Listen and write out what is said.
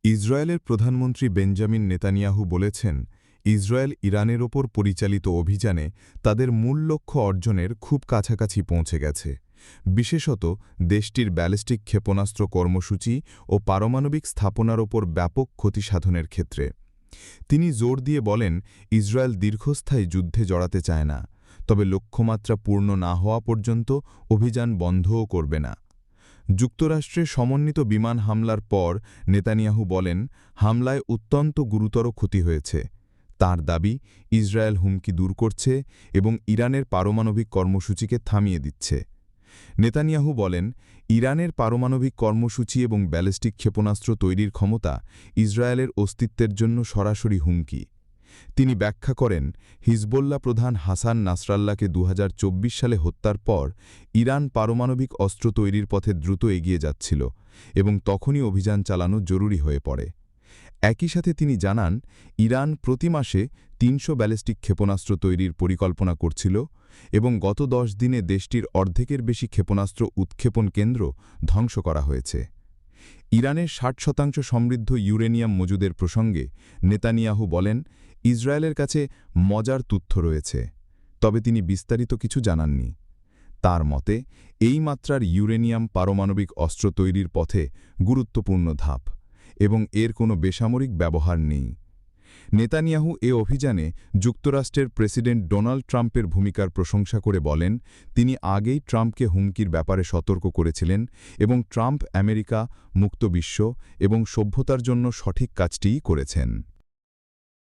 ইসরায়েলের প্রধানমন্ত্রী Benjamin Netanyahu বলেছেন, ইসরায়েল ইরানের ওপর পরিচালিত অভিযানে তাদের মূল লক্ষ্য অর্জনের খুব কাছাকাছি পৌঁছে গেছে, বিশেষত দেশটির ব্যালিস্টিক ক্ষেপণাস্ত্র কর্মসূচি ও পারমাণবিক স্থাপনার ওপর ব্যাপক ক্ষতি সাধনের ক্ষেত্রে। তিনি জোর দিয়ে বলেন, ইসরায়েল দীর্ঘস্থায়ী যুদ্ধে জড়াতে চায় না, তবে লক্ষ্যমাত্রা পূর্ণ না হওয়া পর্যন্ত অভিযান বন্ধও করবে না। যুক্তরাষ্ট্রে সমন্বিত বিমান হামলার পর নেতানিয়াহু বলেন, হামলায় অত্যন্ত গুরুতর ক্ষতি হয়েছে। তার দাবি, ইসরায়েল হুমকি দূর করছে এবং ইরানের পারমাণবিক কর্মসূচিকে থামিয়ে দিচ্ছে। নেতানিয়াহু বলেন, ইরানের পারমাণবিক কর্মসূচি এবং ব্যালিস্টিক ক্ষেপণাস্ত্র তৈরির ক্ষমতা ইসরায়েলের অস্তিত্বের জন্য সরাসরি হুমকি। তিনি ব্যাখ্যা করেন, হিজবোল্লাহ প্রধান হাসান নাসরাল্লাহকে ২০২৪ সালে হত্যার পর ইরান পারমাণবিক অস্ত্র তৈরির পথে দ্রুত এগিয়ে যাচ্ছিল এবং তখনই অভিযান চালানো জরুরি হয়ে পড়ে। একই সাথে তিনি জানান, ইরান প্রতি মাসে ৩০০ ব্যালিস্টিক ক্ষেপণাস্ত্র তৈরির পরিকল্পনা করছিল এবং গত ১০ দিনে দেশটির অর্ধেকের বেশি ক্ষেপণাস্ত্র উৎক্ষেপণ কেন্দ্র ধ্বংস করা হয়েছে। ইরানের ৬০% সমৃদ্ধ ইউরেনিয়াম মজুদের প্রসঙ্গে নেতানিয়াহু বলেন, ইসরায়েলের কাছে মজার তথ্য রয়েছে, তবে তিনি বিস্তারিত কিছু জানাননি। তার মতে, এই মাত্রার ইউরেনিয়াম পারমাণবিক অস্ত্র তৈরির পথে গুরুত্বপূর্ণ ধাপ এবং এর কোনো বেসামরিক ব্যবহার নেই। নেতানিয়াহু এ অভিযানে যুক্তরাষ্ট্রের প্রেসিডেন্ট ডোনাল্ড ট্রাম্পের ভূমিকার প্রশংসা করে বলেন, তিনি আগেই ট্রাম্পকে হুমকির ব্যাপারে সতর্ক করেছিলেন এবং ট্রাম্প আমেরিকা, মুক্ত বিশ্ব এবং সভ্যতার জন্য সঠিক কাজটিই করেছেন।